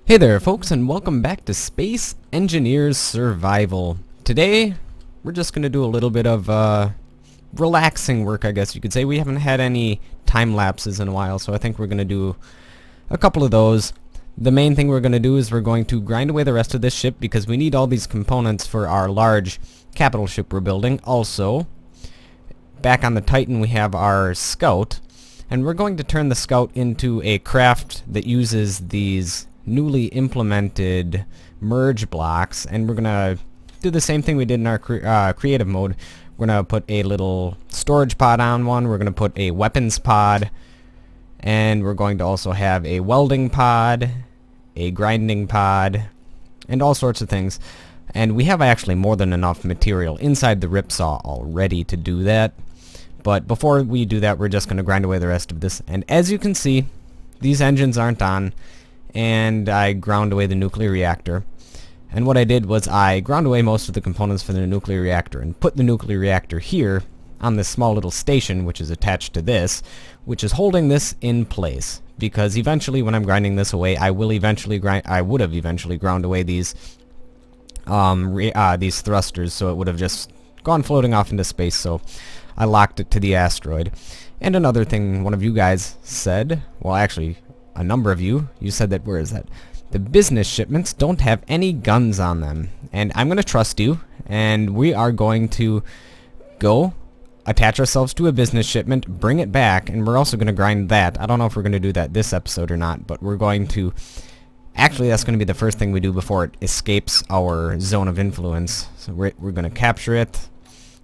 Hey there folks, and welcome back to Space Engineers Survival. Today we're just going to do a little bit of relaxing work, I guess you could say. We haven't had any time lapses in a while, so I think we're going to do a couple of those. The main thing we're going to do is we're going to grind away the rest of this ship because we need all these components for our large capital ship we're building. Also, back on the Titan we have our Scout, and we're going to turn the Scout into a craft that uses these newly implemented merge blocks, and we're gonna do the same thing we did in our creative mode. We're gonna put a little storage pod on one, we're gonna put a weapons pod, and we're going to also have a welding pod, a grinding pod, and all sorts of things. And we have actually more than enough material inside the ripsaw already to do that. But before we do that, we're just gonna grind away the rest of this. And as you can see, these engines aren't on, and I ground away the nuclear reactor. And what I did was I ground away most of the components for the nuclear reactor and put the nuclear reactor here on this small little station which is attached to this, which is holding this in place. Because eventually when I'm grinding this away, I would have eventually ground away these thrusters, so it would have just gone floating off into space, so I locked it to the asteroid. And another thing one of you guys said, well actually a number of you said that, where is that? The business shipments don't have any guns on them. And I'm going to trust you, and we are going to go attach ourselves to a business shipment, bring it back, and we're also going to grind that. I don't know if we're going to do that this episode or not, but we're going to... Actually, that's going to be the first thing we do before it escapes our zone of influence. So we're going to capture it,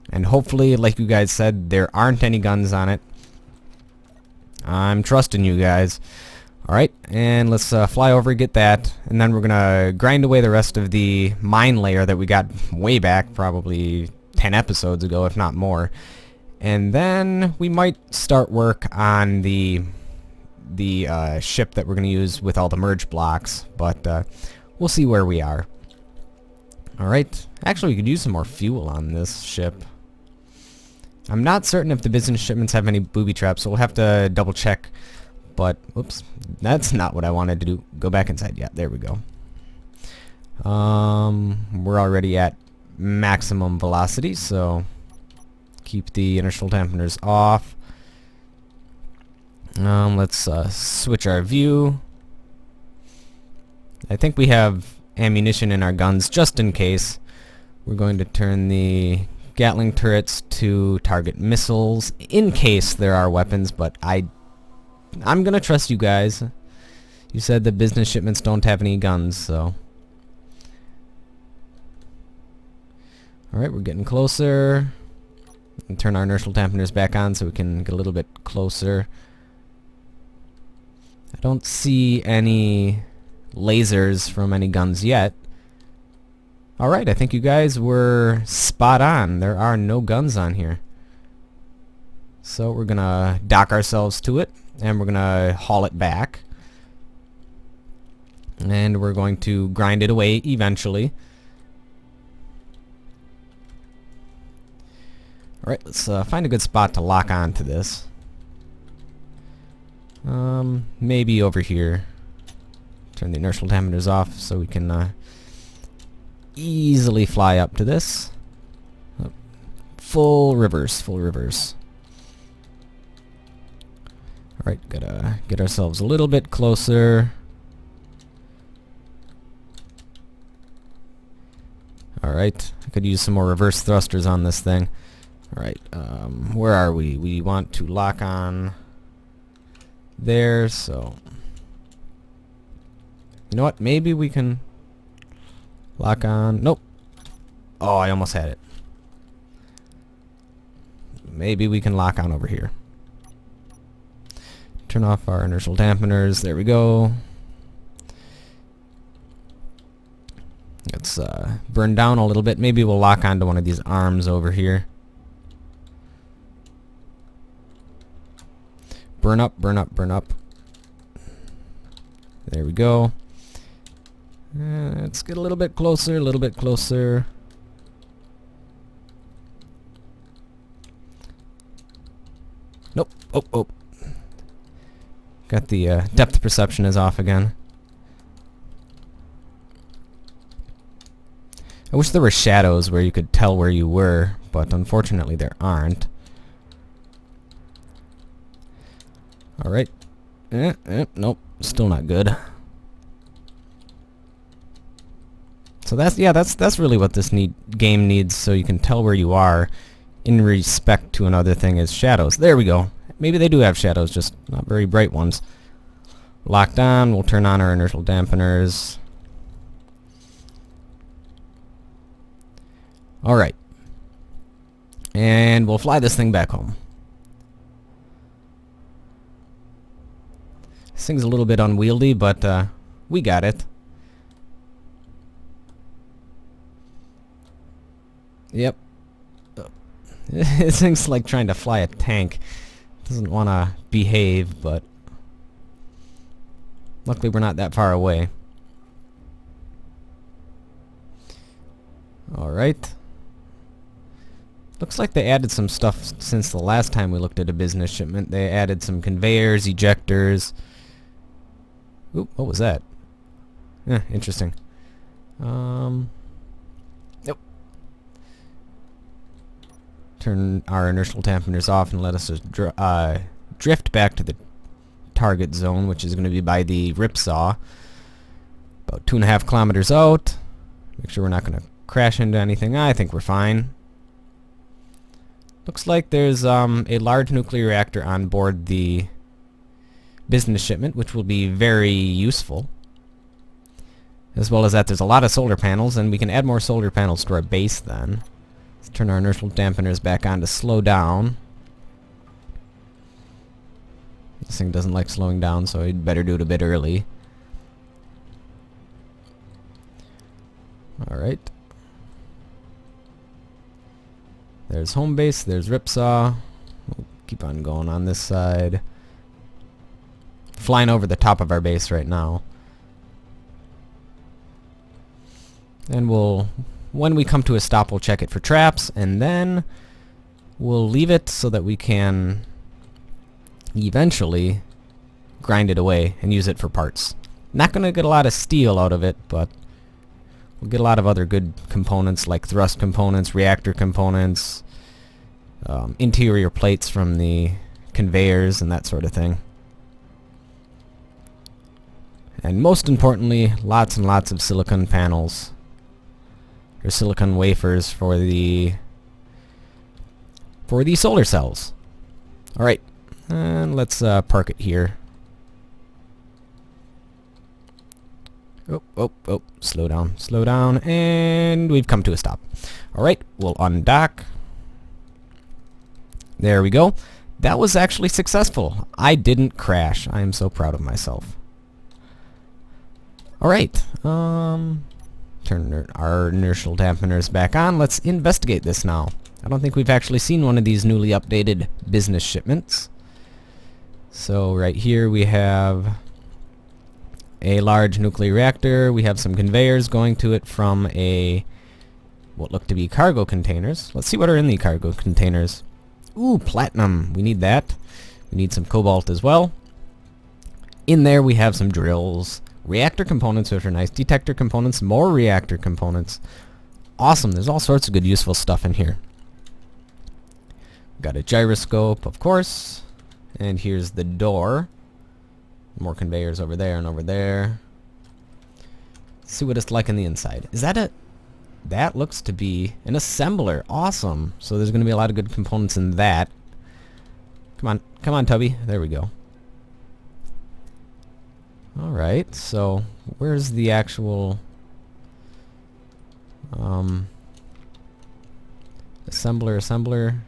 and hopefully, like you guys said, there aren't any guns on it. I'm trusting you guys. Alright, and let's fly over, get that, and then we're gonna grind away the rest of the mine layer that we got way back, probably 10 episodes ago, if not more. And then we might start work on the ship that we're gonna use with all the merge blocks, but we'll see where we are. Alright, actually we could use some more fuel on this ship. I'm not certain if the business shipments have any booby traps, so we'll have to double check. But, oops, that's not what I wanted to do. Go back inside. Yeah, there we go. We're already at maximum velocity, so keep the inertial dampeners off. Let's switch our view. I think we have ammunition in our guns just in case. We're going to turn the Gatling turrets to target missiles in case there are weapons, but I'm gonna trust you guys. You said the business shipments don't have any guns, so... Alright, we're getting closer. And turn our inertial dampeners back on so we can get a little bit closer. I don't see any lasers from any guns yet. Alright, I think you guys were spot on. There are no guns on here. So we're gonna dock ourselves to it, and we're gonna haul it back, and we're going to grind it away eventually. Alright, let's find a good spot to lock on to this. Maybe over here. Turn the inertial dampeners off so we can easily fly up to this. Full reverse, full reverse. Alright, gotta get ourselves a little bit closer. Alright, I could use some more reverse thrusters on this thing. Alright, where are we? We want to lock on there, so... You know what? Maybe we can lock on... Nope. Oh, I almost had it. Maybe we can lock on over here. Turn off our inertial dampeners. There we go. Let's burn down a little bit. Maybe we'll lock onto one of these arms over here. Burn up, burn up, burn up. There we go. Let's get a little bit closer, a little bit closer. Nope. Oh, oh. Got the depth perception is off again. I wish there were shadows where you could tell where you were, but unfortunately there aren't. Alright. Nope. Still not good. So that's really what this game needs, so you can tell where you are in respect to another thing is shadows. There we go. Maybe they do have shadows, just not very bright ones. Locked on, we'll turn on our inertial dampeners. Alright. And we'll fly this thing back home. This thing's a little bit unwieldy, but we got it. Yep. This thing's like trying to fly a tank. Doesn't want to behave, but luckily we're not that far away. Alright. Looks like they added some stuff since the last time we looked at a business shipment. They added some conveyors, ejectors. Oop, what was that? Yeah, interesting. Nope. Turn our inertial dampeners off and let us just drift back to the target zone, which is going to be by the ripsaw. About 2.5 kilometers out. Make sure we're not going to crash into anything. I think we're fine. Looks like there's a large nuclear reactor on board the business shipment, which will be very useful. As well as that, there's a lot of solar panels, and we can add more solar panels to our base then. Let's turn our inertial dampeners back on to slow down. This thing doesn't like slowing down, so you'd better do it a bit early. Alright. There's home base, there's ripsaw. We'll keep on going on this side. Flying over the top of our base right now. And when we come to a stop, we'll check it for traps, and then we'll leave it so that we can eventually grind it away and use it for parts. Not going to get a lot of steel out of it, but we'll get a lot of other good components like thrust components, reactor components, interior plates from the conveyors and that sort of thing. And most importantly, lots and lots of silicon panels. Or silicon wafers for the solar cells. Alright, and let's park it here. Oh, slow down, and we've come to a stop. Alright, we'll undock. There we go. That was actually successful. I didn't crash. I am so proud of myself. Alright, turn our inertial dampeners back on. Let's investigate this now. I don't think we've actually seen one of these newly updated business shipments. So right here we have a large nuclear reactor. We have some conveyors going to it from what look to be cargo containers. Let's see what are in the cargo containers. Ooh, platinum. We need that. We need some cobalt as well. In there we have some drills. Reactor components, which are nice. Detector components, more reactor components. Awesome. There's all sorts of good useful stuff in here. Got a gyroscope, of course. And here's the door. More conveyors over there and over there. Let's see what it's like on the inside. Is that that looks to be an assembler. Awesome. So there's going to be a lot of good components in that. Come on, Tubby. There we go. Alright, so where's the actual assembler?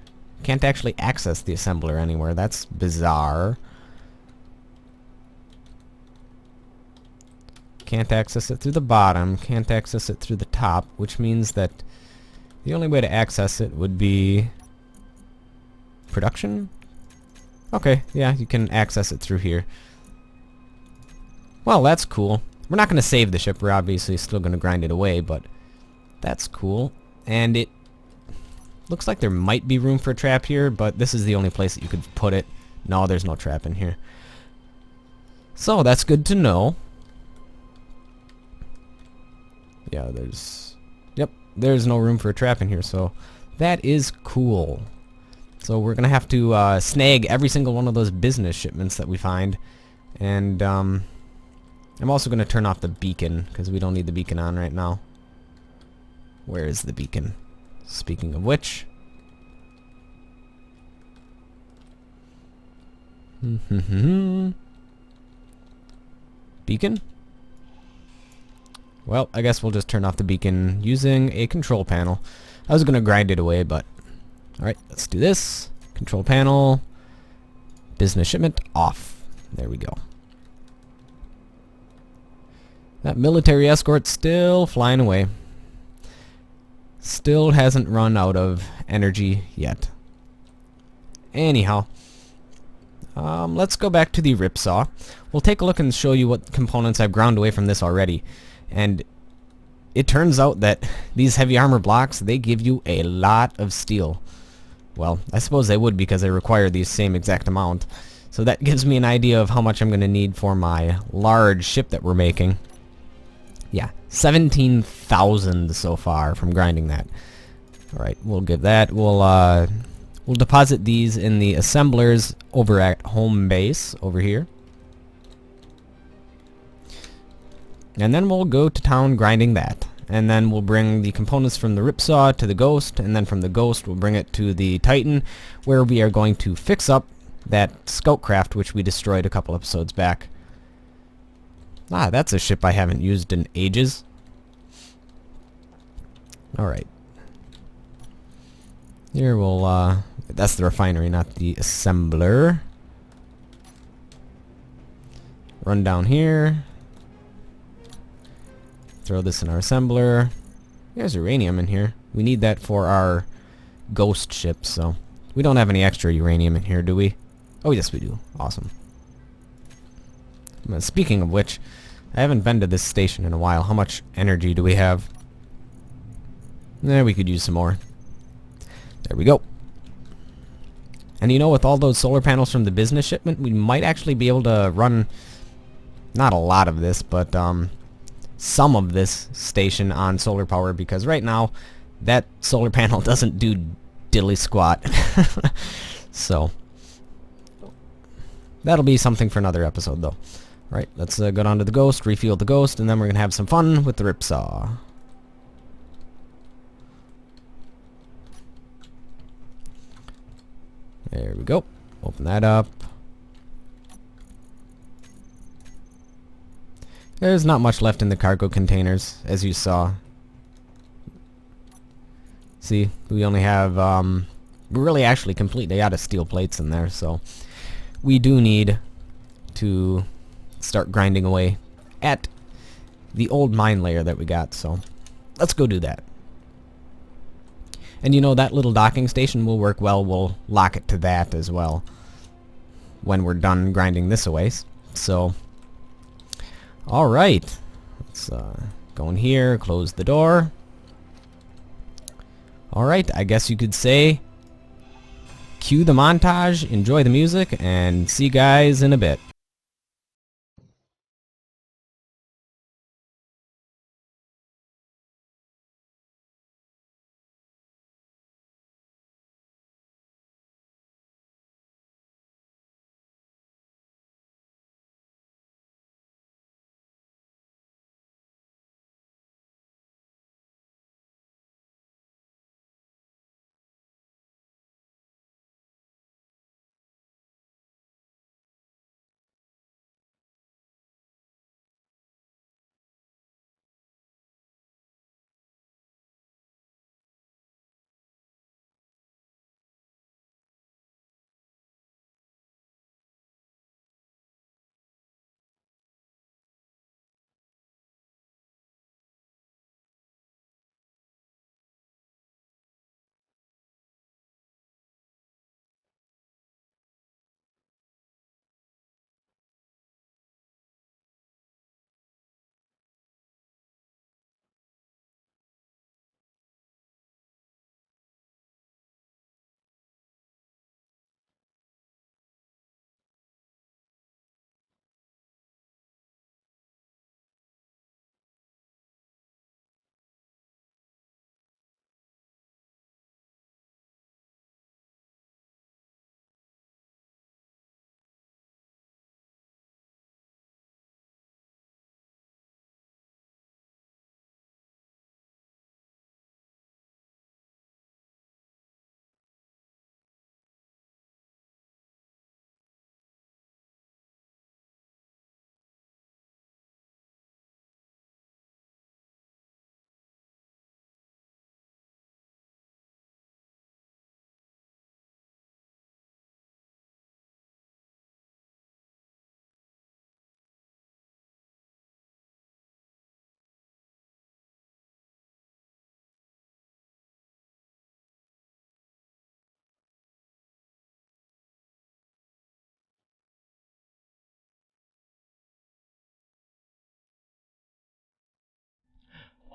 Can't actually access the assembler anywhere. That's bizarre. Can't access it through the bottom, can't access it through the top, which means that the only way to access it would be production? Okay, yeah, you can access it through here. Well, that's cool. We're not going to save the ship. We're obviously still going to grind it away, but that's cool. And it looks like there might be room for a trap here, but this is the only place that you could put it. No, there's no trap in here. So, that's good to know. Yeah, there's... Yep, there's no room for a trap in here, so that is cool. So we're gonna have to snag every single one of those business shipments that we find, and I'm also gonna turn off the beacon because we don't need the beacon on right now. Where is the beacon? Speaking of which, beacon? Well, I guess we'll just turn off the beacon using a control panel. I was gonna grind it away, but alright, let's do this. Control panel, business shipment off. There we go. That military escort still flying away. Still hasn't run out of energy yet. Anyhow, let's go back to the ripsaw. We'll take a look and show you what components I've ground away from this already. And it turns out that these heavy armor blocks, they give you a lot of steel. Well, I suppose they would because they require the same exact amount. So that gives me an idea of how much I'm going to need for my large ship that we're making. Yeah, 17,000 so far from grinding that. Alright, we'll give that. We'll deposit these in the assemblers over at home base over here. And then we'll go to town grinding that. And then we'll bring the components from the ripsaw to the ghost, and then from the ghost we'll bring it to the titan, where we are going to fix up that scout craft which we destroyed a couple episodes back. Ah, that's a ship I haven't used in ages. Alright. Here we'll, that's the refinery, not the assembler. Run down here. Throw this in our assembler. There's uranium in here. We need that for our ghost ship, so... We don't have any extra uranium in here, do we? Oh, yes, we do. Awesome. Speaking of which, I haven't been to this station in a while. How much energy do we have? We could use some more. There we go. And you know, with all those solar panels from the business shipment, we might actually be able to run... Not a lot of this, but, some of this station on solar power, because right now that solar panel doesn't do diddly squat. So that'll be something for another episode though. Right, let's go down to the ghost, refuel the ghost, and then we're gonna have some fun with the ripsaw. There we go. Open that up. There's not much left in the cargo containers, as you saw. See, we only have, we're really actually completely out of steel plates in there, so we do need to start grinding away at the old mine layer that we got, so let's go do that. And you know, that little docking station will work well. We'll lock it to that as well when we're done grinding this away, so... Alright, let's go in here, close the door. Alright, I guess you could say cue the montage, enjoy the music, and see you guys in a bit.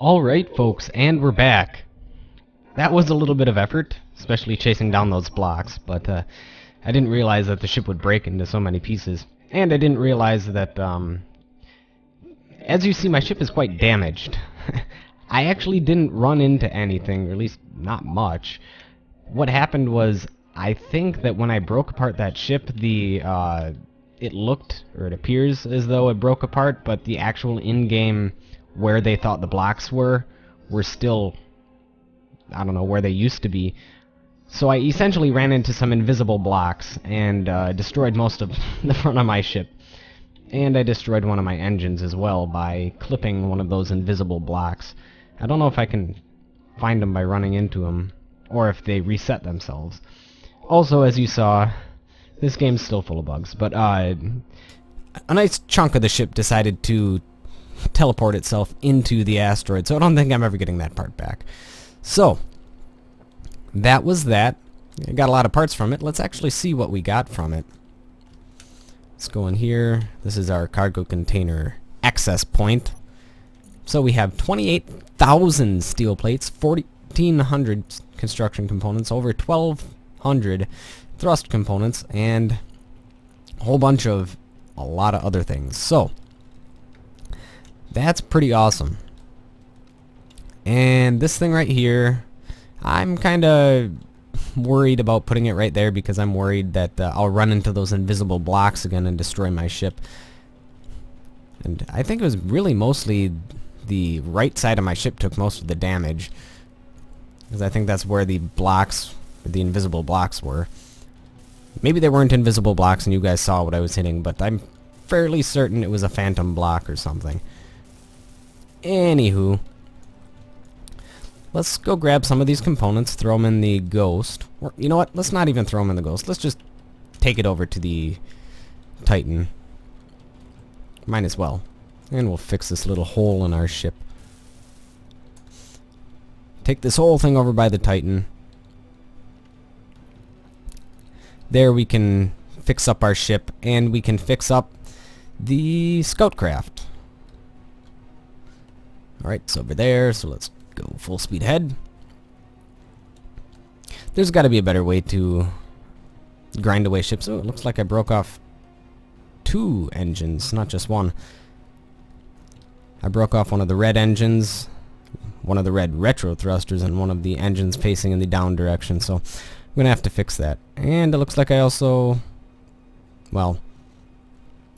Alright folks, and we're back. That was a little bit of effort, especially chasing down those blocks, but I didn't realize that the ship would break into so many pieces. And I didn't realize that, as you see, my ship is quite damaged. I actually didn't run into anything, or at least not much. What happened was, I think that when I broke apart that ship, it looked, or it appears as though it broke apart, but the actual in-game where they thought the blocks were still, I don't know, where they used to be. So I essentially ran into some invisible blocks and destroyed most of the front of my ship. And I destroyed one of my engines as well by clipping one of those invisible blocks. I don't know if I can find them by running into them, or if they reset themselves. Also, as you saw, this game's still full of bugs, but a nice chunk of the ship decided to teleport itself into the asteroid, so I don't think I'm ever getting that part back. So, that was that. I got a lot of parts from it. Let's actually see what we got from it. Let's go in here. This is our cargo container access point. So we have 28,000 steel plates, 1,400 construction components, over 1,200 thrust components, and a whole bunch of a lot of other things. So, that's pretty awesome. And this thing right here, I'm kind of worried about putting it right there because I'm worried that I'll run into those invisible blocks again and destroy my ship. And I think it was really mostly the right side of my ship took most of the damage, because I think that's where the blocks, the invisible blocks were. Maybe they weren't invisible blocks and you guys saw what I was hitting, but I'm fairly certain it was a phantom block or something. Anywho, let's go grab some of these components, throw them in the Ghost. Or, you know what? Let's not even throw them in the Ghost. Let's just take it over to the Titan. Might as well. And we'll fix this little hole in our ship. Take this whole thing over by the Titan. There we can fix up our ship, and we can fix up the scout craft. Alright, it's over there, so let's go full speed ahead. There's got to be a better way to grind away ships. Oh, it looks like I broke off 2 engines, not just one. I broke off one of the red engines, one of the red retro thrusters, and one of the engines facing in the down direction, so I'm going to have to fix that. And it looks like I also, well,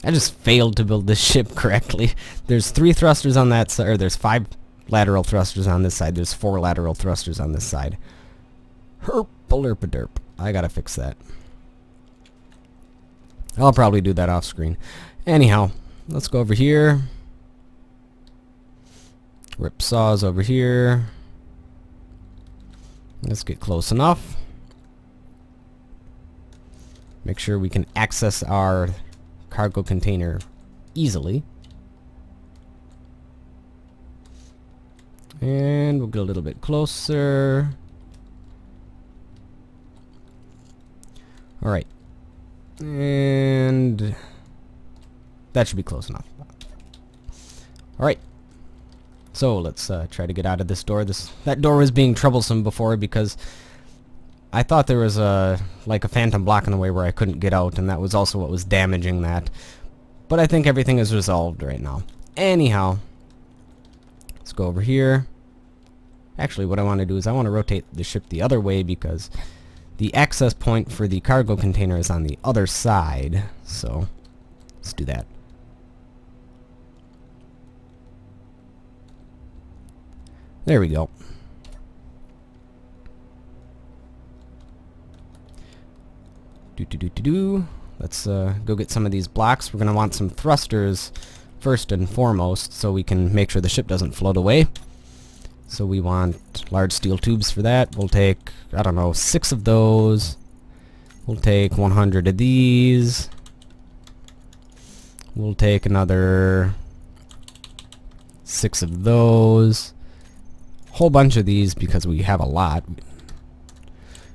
I just failed to build this ship correctly. There's 3 thrusters on that side, or there's 5 lateral thrusters on this side. There's 4 lateral thrusters on this side. Herp-a-lerp-a-derp. I gotta fix that. I'll probably do that off screen. Anyhow, let's go over here. Rip saws over here. Let's get close enough. Make sure we can access our cargo container easily. And we'll get a little bit closer. Alright. And that should be close enough. Alright. So let's try to get out of this door. That door was being troublesome before because I thought there was like a phantom block in the way where I couldn't get out, and that was also what was damaging that. But I think everything is resolved right now. Anyhow, let's go over here. Actually, what I want to do is I want to rotate the ship the other way because the access point for the cargo container is on the other side. So let's do that. There we go. Let's go get some of these blocks. We're going to want some thrusters first and foremost so we can make sure the ship doesn't float away. So we want large steel tubes for that. We'll take, I don't know, 6 of those. We'll take 100 of these. We'll take another 6 of those. Whole bunch of these because we have a lot.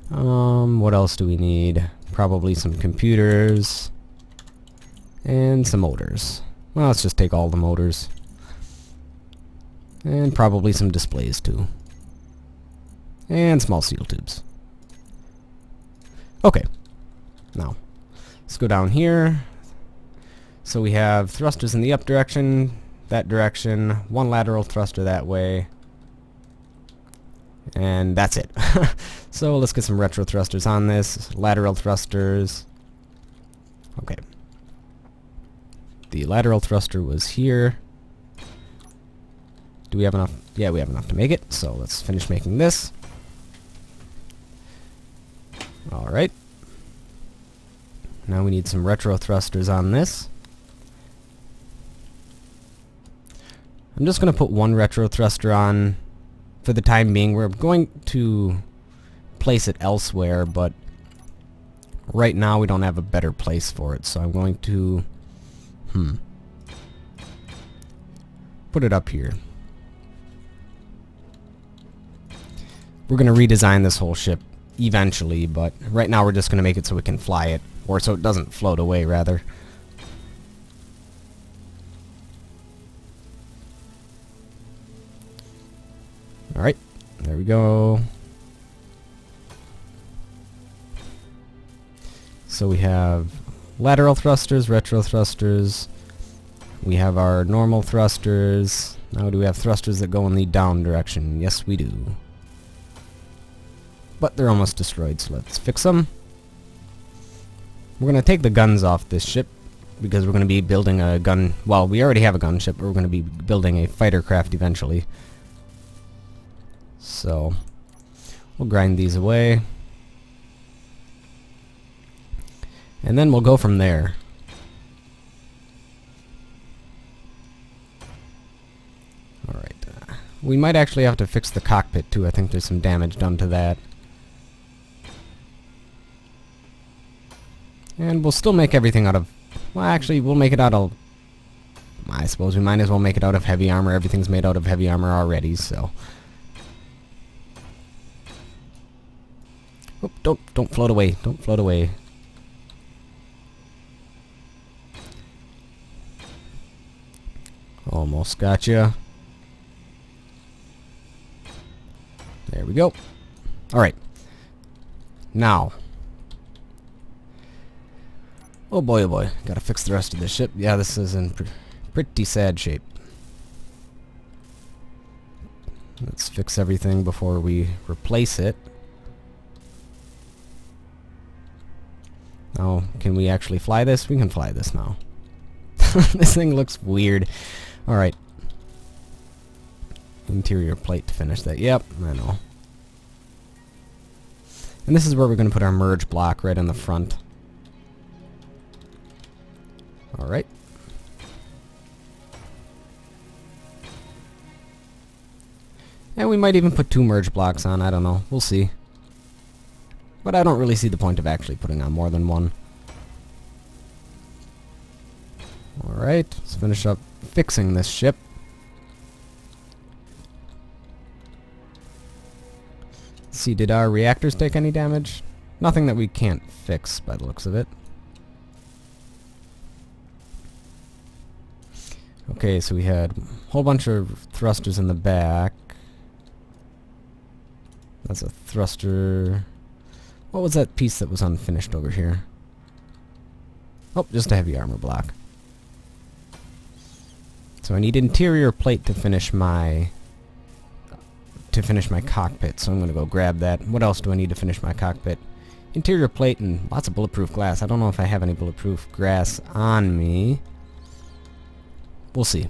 What else do we need? Probably some computers and some motors. Well, let's just take all the motors. And probably some displays too. And small steel tubes. Okay. Now, let's go down here. So we have thrusters in the up direction, that direction, one lateral thruster that way, and that's it. So let's get some retro thrusters on this, lateral thrusters. Okay. The lateral thruster was here. Do we have enough? Yeah, we have enough to make it, so let's finish making this. Alright. Now we need some retro thrusters on this. I'm just going to put one retro thruster on for the time being. We're going to place it elsewhere, but right now we don't have a better place for it, so I'm going to put it up here. We're going to redesign this whole ship eventually, but right now we're just going to make it so we can fly it, or so it doesn't float away, rather. Alright, there we go. So we have lateral thrusters, retro thrusters. We have our normal thrusters. Now do we have thrusters that go in the down direction? Yes, we do. But they're almost destroyed, so let's fix them. We're going to take the guns off this ship because we're going to be building a gun... Well, we already have a gunship, but we're going to be building a fighter craft eventually. So, we'll grind these away. And then we'll go from there. Alright. We might actually have to fix the cockpit too. I think there's some damage done to that. And we'll still make everything out of... Well, actually, we'll make it out of... I suppose we might as well make it out of heavy armor. Everything's made out of heavy armor already, so... Oop, don't float away. Don't float away. Almost gotcha. There we go. Alright. Now. Oh boy, oh boy. Gotta fix the rest of this ship. Yeah, this is in pretty sad shape. Let's fix everything before we replace it. Now, can we actually fly this? We can fly this now. This thing looks weird. Alright. Interior plate to finish that. Yep, I know. And this is where we're going to put our merge block, right in the front. Alright. And we might even put 2 merge blocks on, I don't know. We'll see. But I don't really see the point of actually putting on more than one. Alright, let's finish up fixing this ship. Let's see, did our reactors take any damage? Nothing that we can't fix by the looks of it. Okay, so we had a whole bunch of thrusters in the back. That's a thruster. What was that piece that was unfinished over here? Oh, just a heavy armor block. So I need interior plate to finish my cockpit. So I'm going to go grab that. What else do I need to finish my cockpit? Interior plate and lots of bulletproof glass. I don't know if I have any bulletproof glass on me. We'll see.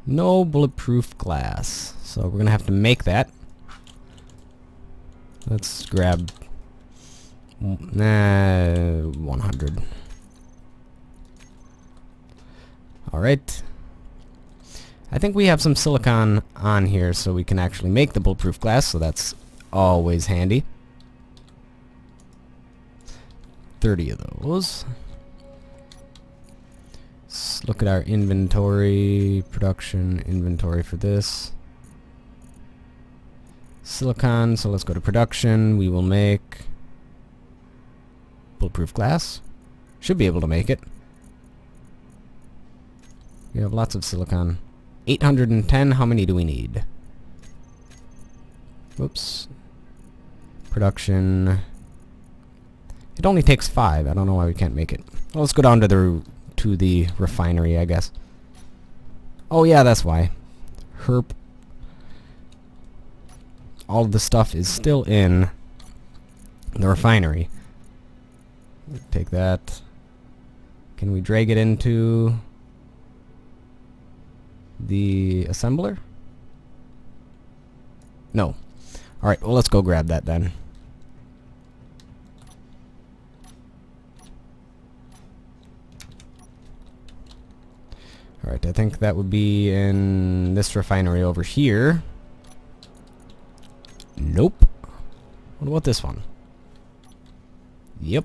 No bulletproof glass. So we're going to have to make that. Let's grab 100. Alright. I think we have some silicon on here so we can actually make the bulletproof glass, so that's always handy. 30 of those. Let's look at our inventory, production, inventory for this. Silicon, so let's go to production. We will make bulletproof glass. Should be able to make it. We have lots of silicon. 810, how many do we need? Whoops. Production. It only takes 5. I don't know why we can't make it. Well, let's go down to the refinery, I guess. Oh yeah, that's why. Herp. All of the stuff is still in the refinery. Take that. Can we drag it into the assembler? No. Alright, well, let's go grab that then. Alright, I think that would be in this refinery over here. Nope. What about this one? Yep.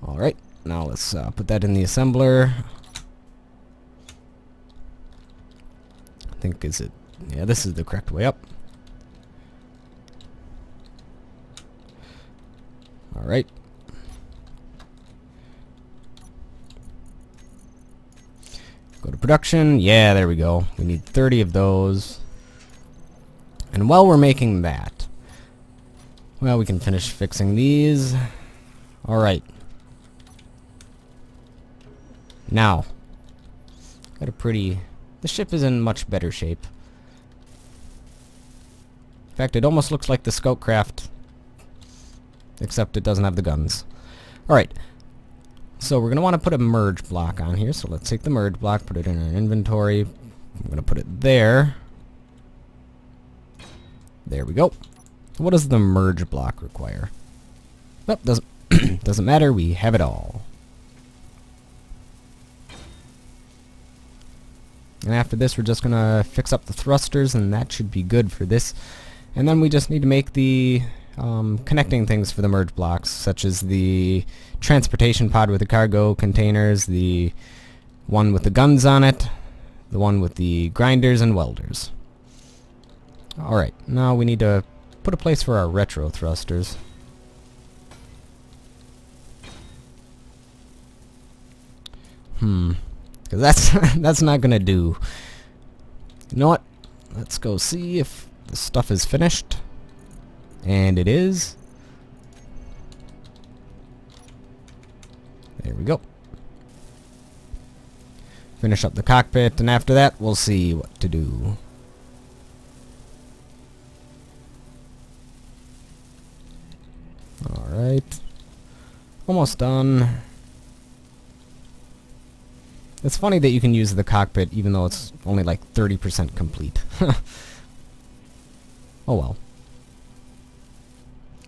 Alright, now let's put that in the assembler. I think, is it... Yeah, this is the correct way up. Alright. Go to production. Yeah, there we go. We need 30 of those. And while we're making that, well, we can finish fixing these. Alright. Now, got a pretty... The ship is in much better shape. In fact, it almost looks like the scout craft, except it doesn't have the guns. Alright. So we're going to want to put a merge block on here. So let's take the merge block, put it in our inventory. I'm going to put it there. There we go. What does the merge block require? Nope, doesn't doesn't matter. We have it all. And after this, we're just going to fix up the thrusters, and that should be good for this. And then we just need to make the connecting things for the merge blocks, such as the transportation pod with the cargo containers, the one with the guns on it, the one with the grinders and welders. Alright, now we need to put a place for our retro thrusters. Because that's not gonna do. You know what? Let's go see if the stuff is finished. And it is. There we go. Finish up the cockpit, and after that, we'll see what to do. Alright. Almost done. It's funny that you can use the cockpit even though it's only like 30% complete. Oh well.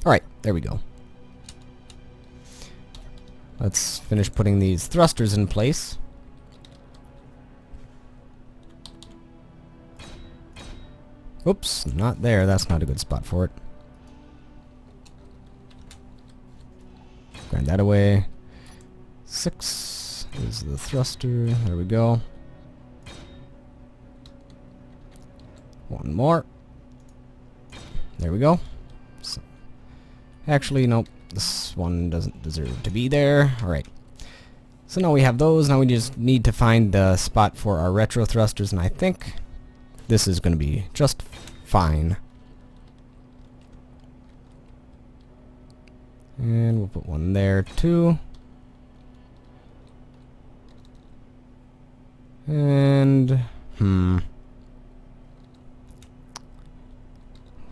Alright, there we go. Let's finish putting these thrusters in place. Oops, not there. That's not a good spot for it. Grind that away. 6 is the thruster. There we go. One more. There we go. So, actually, nope. This one doesn't deserve to be there. Alright. So now we have those. Now we just need to find the spot for our retro thrusters, and I think this is going to be just fine. And we'll put one there too. And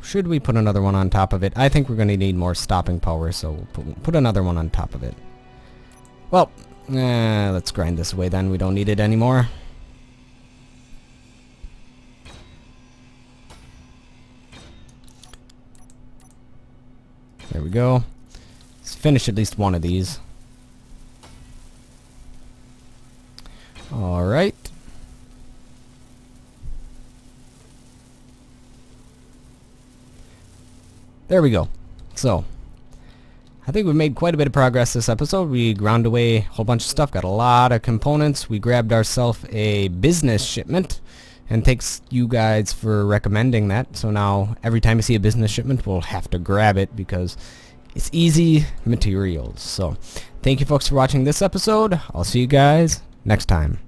should we put another one on top of it? I think we're going to need more stopping power, so we'll put another one on top of it. Well, let's grind this away then. We don't need it anymore. There we go. Let's finish at least one of these. Alright. There we go. So, I think we made quite a bit of progress this episode. We ground away a whole bunch of stuff, got a lot of components. We grabbed ourselves a business shipment, and thanks you guys for recommending that. So now every time you see a business shipment, we'll have to grab it because it's easy materials. So Thank you folks for watching this episode. I'll see you guys next time.